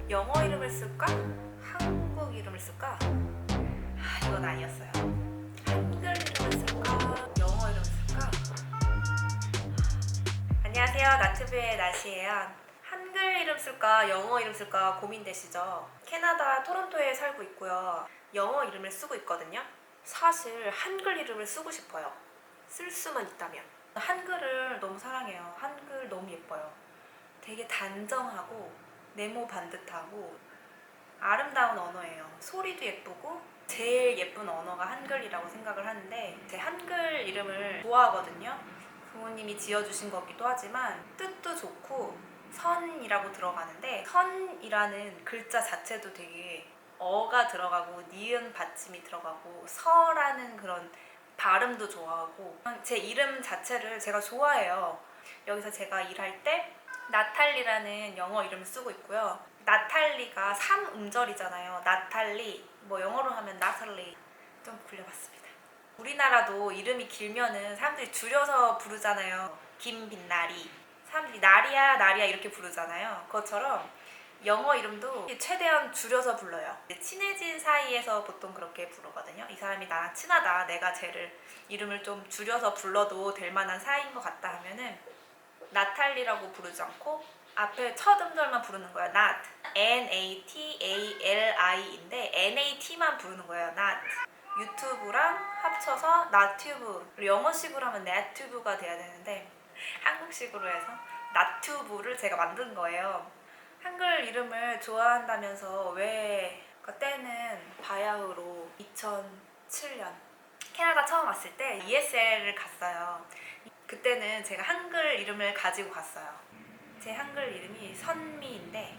영어 이름을 쓸까? 한국 이름을 쓸까? 이건 아니었어요. 한글 이름을 쓸까? 영어 이름을 쓸까? 안녕하세요. 나트뷰의 나시예요. 한글 이름 쓸까? 영어 이름 쓸까? 고민되시죠? 캐나다 토론토에 살고 있고요. 영어 이름을 쓰고 있거든요. 사실 한글 이름을 쓰고 싶어요. 쓸 수만 있다면. 한글을 너무 사랑해요. 한글 너무 예뻐요. 되게 단정하고 네모 반듯하고 아름다운 언어예요. 소리도 예쁘고 제일 예쁜 언어가 한글이라고 생각을 하는데 제 한글 이름을 좋아하거든요. 부모님이 지어주신 거기도 하지만 뜻도 좋고 선이라고 들어가는데 선이라는 글자 자체도 되게 어가 들어가고 니은 받침이 들어가고 서라는 그런 발음도 좋아하고 제 이름 자체를 제가 좋아해요. 여기서 제가 일할 때 나탈리라는 영어 이름을 쓰고 있고요. 나탈리가 3음절이잖아요. 나탈리, 뭐 영어로 하면 나탈리. 좀 굴려봤습니다. 우리나라도 이름이 길면은 사람들이 줄여서 부르잖아요. 김빛나리. 사람들이 나리야 나리야 이렇게 부르잖아요. 그것처럼 영어 이름도 최대한 줄여서 불러요. 친해진 사이에서 보통 그렇게 부르거든요. 이 사람이 나랑 친하다, 내가 쟤를 이름을 좀 줄여서 불러도 될 만한 사이인 것 같다 하면은 나탈리라고 부르지 않고 앞에 첫 음절만 부르는 거예요. Nat, N-A-T-A-L-I인데 N-A-T만 부르는 거예요. Nat. 유튜브랑 합쳐서 나튜브. 영어식으로 하면 네튜브가 돼야 되는데 한국식으로 해서 나튜브를 제가 만든 거예요. 한글 이름을 좋아한다면서 왜 그때는 바야흐로 2007년 캐나다 처음 왔을 때 ESL을 갔어요. 그때는 제가 한글 이름을 가지고 갔어요. 제 한글 이름이 선미인데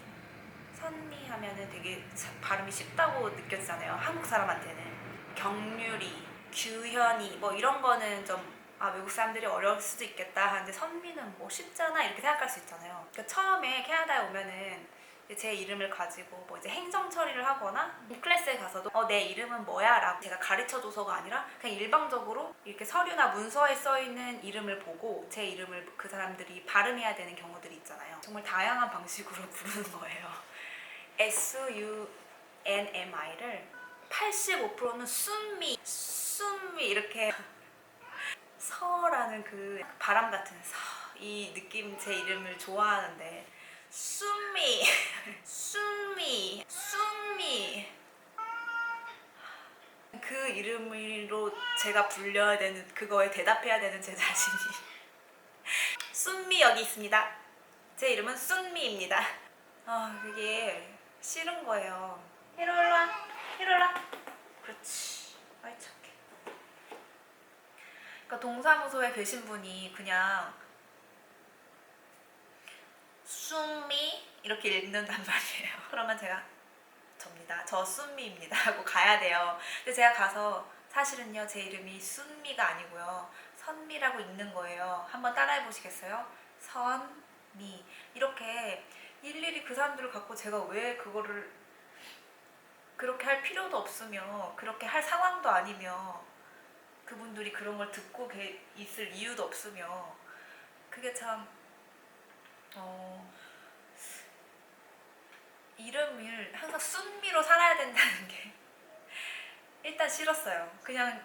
선미 하면은 되게 발음이 쉽다고 느껴지잖아요. 한국 사람한테는 경유리, 규현이 뭐 이런 거는 좀 외국 사람들이 어려울 수도 있겠다 하는데 선미는 뭐 쉽잖아 이렇게 생각할 수 있잖아요. 그러니까 처음에 캐나다에 오면은 제 이름을 가지고 뭐 이제 행정 처리를 하거나 클래스에 가서도 내 이름은 뭐야? 라고 제가 가르쳐줘서가 아니라 그냥 일방적으로 이렇게 서류나 문서에 써있는 이름을 보고 제 이름을 그 사람들이 발음해야 되는 경우들이 있잖아요. 정말 다양한 방식으로 부르는 거예요. SUNMI를 85%는 순미 이렇게 서라는 그 바람 같은 이 느낌 제 이름을 좋아하는데 순미 그 이름으로 제가 불려야 되는 그거에 대답해야 되는 제 자신이 순미 여기 있습니다. 제 이름은 순미입니다. 그게 싫은 거예요. 히로라 그렇지. 아이 착해. 그러니까 동사무소에 계신 분이 그냥 순미 이렇게 읽는단 말이에요. 그러면 제가 접니다. 저 순미입니다 하고 가야 돼요. 근데 제가 가서 사실은요 제 이름이 순미가 아니고요 선미라고 읽는 거예요. 한번 따라해 보시겠어요? 선미. 이렇게 일일이 그 사람들을 갖고 제가 왜 그거를 그렇게 할 필요도 없으며 그렇게 할 상황도 아니며 그분들이 그런 걸 듣고 있을 이유도 없으며 그게 참 이름을 항상 순미로 살아야 된다는 게 일단 싫었어요. 그냥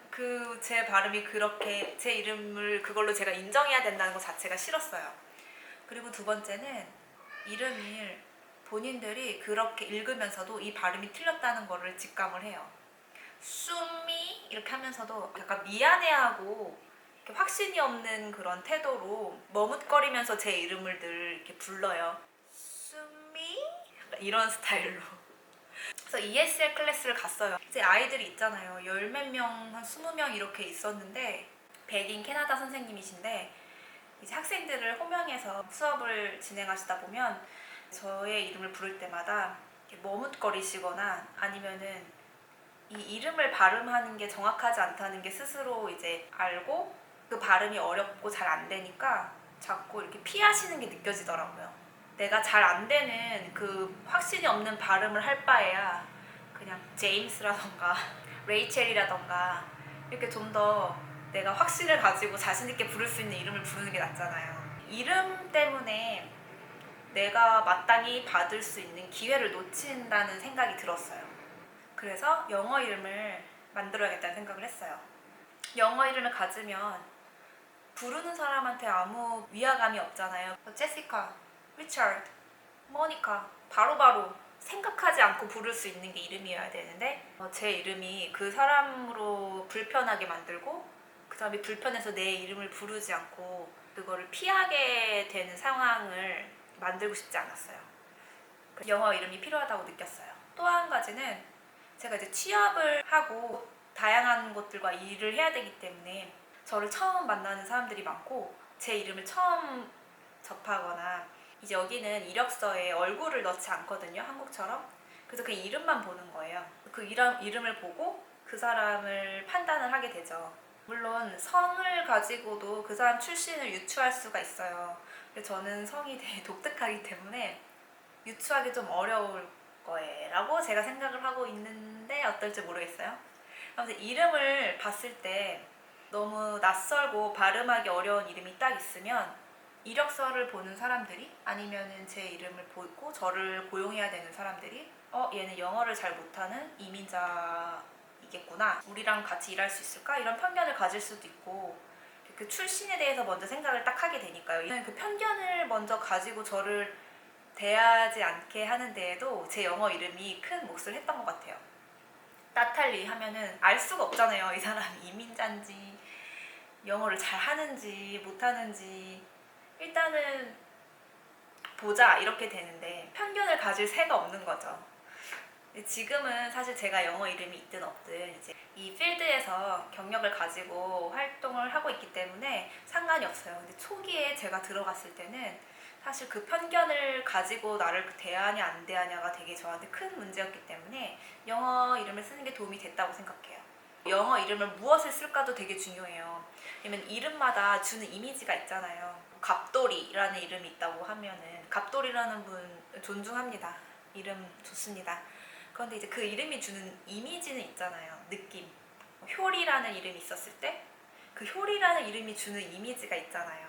제 발음이 그렇게 제 이름을 그걸로 제가 인정해야 된다는 것 자체가 싫었어요. 그리고 두 번째는 이름을 본인들이 그렇게 읽으면서도 이 발음이 틀렸다는 거를 직감을 해요. 순미 이렇게 하면서도 약간 미안해하고 이렇게 확신이 없는 그런 태도로 머뭇거리면서 제 이름을 늘 이렇게 불러요. 순미 이런 스타일로. 그래서 ESL 클래스를 갔어요. 이제 아이들이 있잖아요. 열 몇 명, 한 20명 이렇게 있었는데 백인 캐나다 선생님이신데 이제 학생들을 호명해서 수업을 진행하시다 보면 저의 이름을 부를 때마다 머뭇거리시거나 아니면은 이 이름을 발음하는 게 정확하지 않다는 게 스스로 이제 알고 그 발음이 어렵고 잘 안 되니까 자꾸 이렇게 피하시는 게 느껴지더라고요. 내가 잘 안 되는 그 확신이 없는 발음을 할 바에야 그냥 제임스라던가 레이첼이라던가 이렇게 좀 더 내가 확신을 가지고 자신 있게 부를 수 있는 이름을 부르는 게 낫잖아요. 이름 때문에 내가 마땅히 받을 수 있는 기회를 놓친다는 생각이 들었어요. 그래서 영어 이름을 만들어야겠다는 생각을 했어요. 영어 이름을 가지면 부르는 사람한테 아무 위화감이 없잖아요. 제시카, 리처드, 모니카 바로바로 생각하지 않고 부를 수 있는 게 이름이어야 되는데 제 이름이 그 사람으로 불편하게 만들고 그 사람이 불편해서 내 이름을 부르지 않고 그거를 피하게 되는 상황을 만들고 싶지 않았어요. 영어 이름이 필요하다고 느꼈어요. 또 한 가지는 제가 이제 취업을 하고 다양한 곳들과 일을 해야 되기 때문에 저를 처음 만나는 사람들이 많고 제 이름을 처음 접하거나 이제 여기는 이력서에 얼굴을 넣지 않거든요. 한국처럼. 그래서 그 이름만 보는 거예요. 그 이름을 보고 그 사람을 판단을 하게 되죠. 물론 성을 가지고도 그 사람 출신을 유추할 수가 있어요. 근데 저는 성이 되게 독특하기 때문에 유추하기 좀 어려울 거라고 제가 생각을 하고 있는데 어떨지 모르겠어요. 아무튼 이름을 봤을 때 너무 낯설고 발음하기 어려운 이름이 딱 있으면 이력서를 보는 사람들이 아니면은 제 이름을 보고 저를 고용해야 되는 사람들이 얘는 영어를 잘 못하는 이민자이겠구나, 우리랑 같이 일할 수 있을까, 이런 편견을 가질 수도 있고 그 출신에 대해서 먼저 생각을 딱 하게 되니까요. 그 편견을 먼저 가지고 저를 대하지 않게 하는 데에도 제 영어 이름이 큰 몫을 했던 것 같아요. 나탈리 하면은 알 수가 없잖아요. 이 사람이 이민자인지 영어를 잘 하는지 못하는지. 일단은 보자 이렇게 되는데 편견을 가질 새가 없는 거죠. 지금은 사실 제가 영어 이름이 있든 없든 이제 이 필드에서 경력을 가지고 활동을 하고 있기 때문에 상관이 없어요. 근데 초기에 제가 들어갔을 때는 사실 그 편견을 가지고 나를 대하냐 안 대하냐가 되게 저한테 큰 문제였기 때문에 영어 이름을 쓰는 게 도움이 됐다고 생각해요. 영어 이름을 무엇을 쓸까도 되게 중요해요. 왜냐면 이름마다 주는 이미지가 있잖아요. 갑돌이라는 이름이 있다고 하면은 갑돌이라는 분 존중합니다. 이름 좋습니다. 그런데 이제 그 이름이 주는 이미지는 있잖아요. 느낌. 효리라는 이름이 있었을 때 그 효리라는 이름이 주는 이미지가 있잖아요.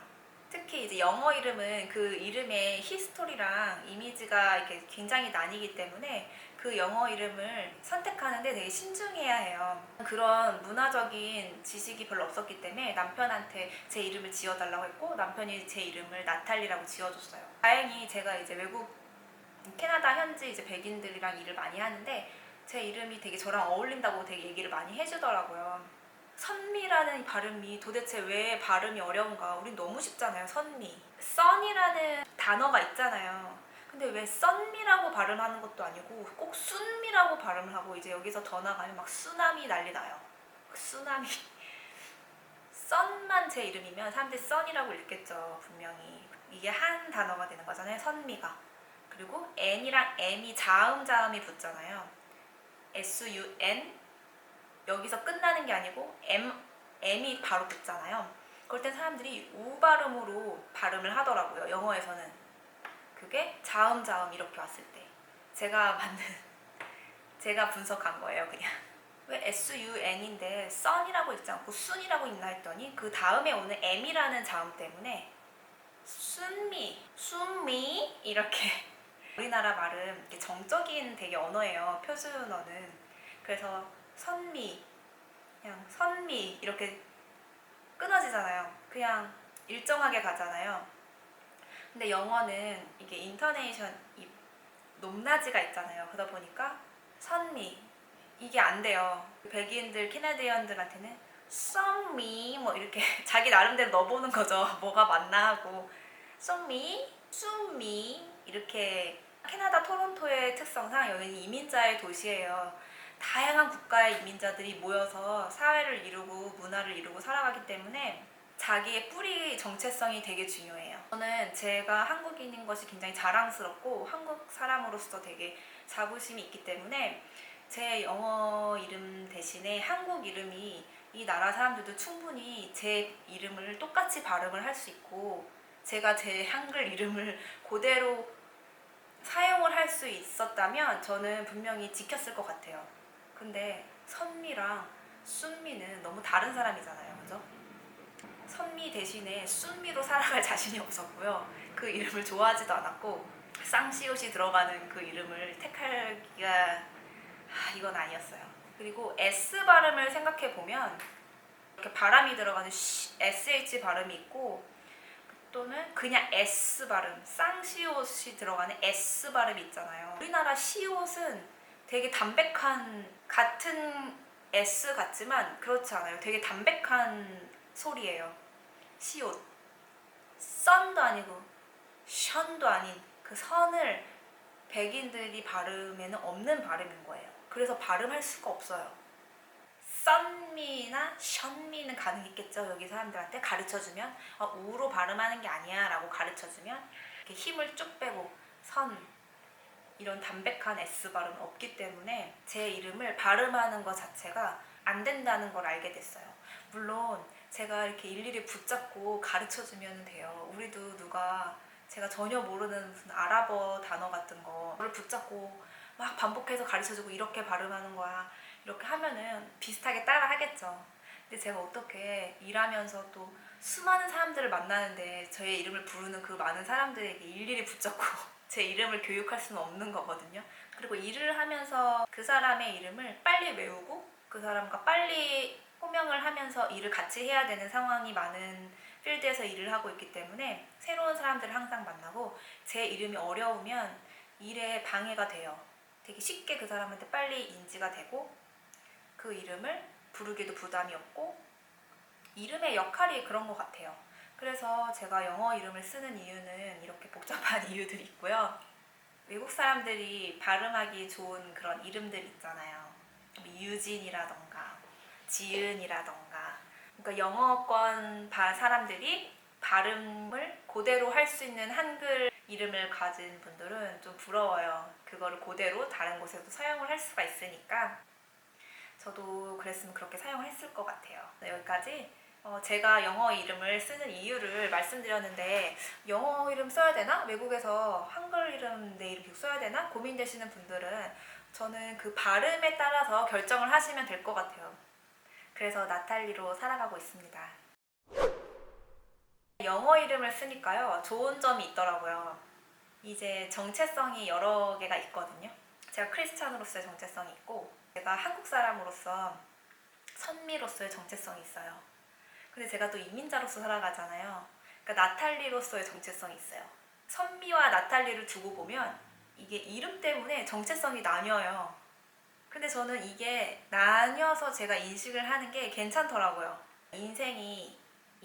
특히 이제 영어 이름은 그 이름의 히스토리랑 이미지가 이렇게 굉장히 나뉘기 때문에 그 영어 이름을 선택하는데 되게 신중해야 해요. 그런 문화적인 지식이 별로 없었기 때문에 남편한테 제 이름을 지어달라고 했고 남편이 제 이름을 나탈리라고 지어줬어요. 다행히 제가 이제 외국 캐나다 현지 이제 백인들이랑 일을 많이 하는데 제 이름이 되게 저랑 어울린다고 되게 얘기를 많이 해주더라고요. 선미라는 발음이 도대체 왜 발음이 어려운가? 우린 너무 쉽잖아요. 선미. 써니라는 단어가 있잖아요. 근데 왜 썬미라고 발음하는 것도 아니고 꼭 순미라고 발음을 하고 이제 여기서 더 나가면 막 쓰나미 난리 나요. 쓰나미. 썬만 제 이름이면 사람들이 써니라고 읽겠죠. 분명히. 이게 한 단어가 되는 거잖아요. 선미가. 그리고 N이랑 M이 자음이 붙잖아요. SUN. 여기서 끝나는 게 아니고 M이 바로 붙잖아요. 그럴 땐 사람들이 우 발음으로 발음을 하더라고요. 영어에서는. 그게 자음 이렇게 왔을 때 제가 분석한 거예요. 그냥 왜 SUN인데 sun이라고 읽지 않고 순이라고 읽나 했더니 그 다음에 오는 M이라는 자음 때문에 순미 이렇게 우리나라 말은 이렇게 정적인 되게 언어예요. 표준어는. 그래서 선미, 그냥 선미 이렇게 끊어지잖아요. 그냥 일정하게 가잖아요. 근데 영어는 이게 인터네이션이 높낮이가 있잖아요. 그러다 보니까 선미 이게 안 돼요. 백인들 캐나디언들한테는 썸미 뭐 이렇게 자기 나름대로 넣어보는 거죠. 뭐가 맞나 하고 썸미, 쏨미 이렇게. 캐나다 토론토의 특성상 여기는 이민자의 도시예요. 다양한 국가의 이민자들이 모여서 사회를 이루고 문화를 이루고 살아가기 때문에 자기의 뿌리 정체성이 되게 중요해요. 저는 제가 한국인인 것이 굉장히 자랑스럽고 한국 사람으로서 되게 자부심이 있기 때문에 제 영어 이름 대신에 한국 이름이 이 나라 사람들도 충분히 제 이름을 똑같이 발음을 할 수 있고 제가 제 한글 이름을 그대로 사용을 할 수 있었다면 저는 분명히 지켰을 것 같아요. 근데 선미랑 순미는 너무 다른 사람이잖아요. 그죠? 선미 대신에 순미로 살아갈 자신이 없었고요. 그 이름을 좋아하지도 않았고 쌍시옷이 들어가는 그 이름을 택하기가 이건 아니었어요. 그리고 S 발음을 생각해 보면 이렇게 바람이 들어가는 SH 발음이 있고 또는 그냥 S 발음, 쌍시옷이 들어가는 S 발음이 있잖아요. 우리나라 시옷은 되게 담백한 같은 S 같지만 그렇지 않아요. 되게 담백한 소리예요. 시옷. 썬도 아니고 션도 아닌 그 선을 백인들이 발음에는 없는 발음인 거예요. 그래서 발음할 수가 없어요. 썬미나 션미는 가능했겠죠. 여기 사람들한테 가르쳐주면 우로 발음하는 게 아니야 라고 가르쳐주면 이렇게 힘을 쭉 빼고 선 이런 담백한 S 발음은 없기 때문에 제 이름을 발음하는 것 자체가 안 된다는 걸 알게 됐어요. 물론 제가 이렇게 일일이 붙잡고 가르쳐주면 돼요. 우리도 누가 제가 전혀 모르는 무슨 아랍어 단어 같은 거를 붙잡고 막 반복해서 가르쳐주고 이렇게 발음하는 거야 이렇게 하면은 비슷하게 따라 하겠죠. 근데 제가 어떻게 일하면서 또 수많은 사람들을 만나는데 저의 이름을 부르는 그 많은 사람들에게 일일이 붙잡고 제 이름을 교육할 수는 없는 거거든요. 그리고 일을 하면서 그 사람의 이름을 빨리 외우고 그 사람과 빨리 호명을 하면서 일을 같이 해야 되는 상황이 많은 필드에서 일을 하고 있기 때문에 새로운 사람들을 항상 만나고 제 이름이 어려우면 일에 방해가 돼요. 되게 쉽게 그 사람한테 빨리 인지가 되고 그 이름을 부르기도 부담이 없고 이름의 역할이 그런 것 같아요. 그래서 제가 영어 이름을 쓰는 이유는 이렇게 복잡한 이유들이 있고요. 외국 사람들이 발음하기 좋은 그런 이름들 있잖아요. 유진이라던가 지은이라던가 그러니까 영어권 사람들이 발음을 그대로 할 수 있는 한글 이름을 가진 분들은 좀 부러워요. 그거를 그대로 다른 곳에도 사용을 할 수가 있으니까 저도 그랬으면 그렇게 사용했을 것 같아요. 여기까지 제가 영어 이름을 쓰는 이유를 말씀드렸는데 영어 이름 써야 되나? 외국에서 한글 이름 내 이름 계속 써야 되나? 고민되시는 분들은 저는 그 발음에 따라서 결정을 하시면 될 것 같아요. 그래서 나탈리로 살아가고 있습니다. 영어 이름을 쓰니까요 좋은 점이 있더라고요. 이제 정체성이 여러 개가 있거든요. 제가 크리스찬으로서의 정체성이 있고 제가 한국 사람으로서 선미로서의 정체성이 있어요. 근데 제가 또 이민자로서 살아가잖아요. 그러니까 나탈리로서의 정체성이 있어요. 선미와 나탈리를 두고 보면 이게 이름 때문에 정체성이 나뉘어요. 근데 저는 이게 나뉘어서 제가 인식을 하는 게 괜찮더라고요. 인생이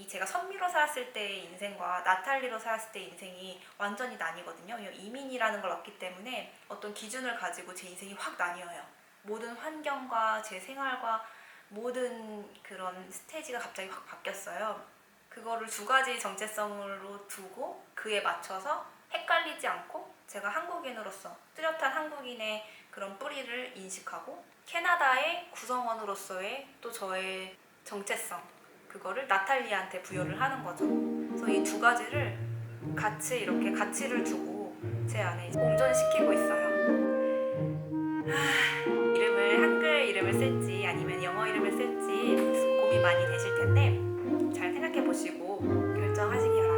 제가 선미로 살았을 때의 인생과 나탈리로 살았을 때의 인생이 완전히 나뉘거든요. 이민이라는 걸 얻기 때문에 어떤 기준을 가지고 제 인생이 확 나뉘어요. 모든 환경과 제 생활과 모든 그런 스테이지가 갑자기 확 바뀌었어요. 그거를 두 가지 정체성으로 두고 그에 맞춰서 헷갈리지 않고 제가 한국인으로서 뚜렷한 한국인의 그런 뿌리를 인식하고 캐나다의 구성원으로서의 또 저의 정체성 그거를 나탈리한테 부여를 하는 거죠. 그래서 이 두 가지를 같이 이렇게 가치를 두고 제 안에 공존시키고 있어요. 이름을 한글 이름을 쓸지 아니면 영어 이름을 쓸지 고민 많이 되실 텐데 잘 생각해 보시고 결정하시기 바랍니다.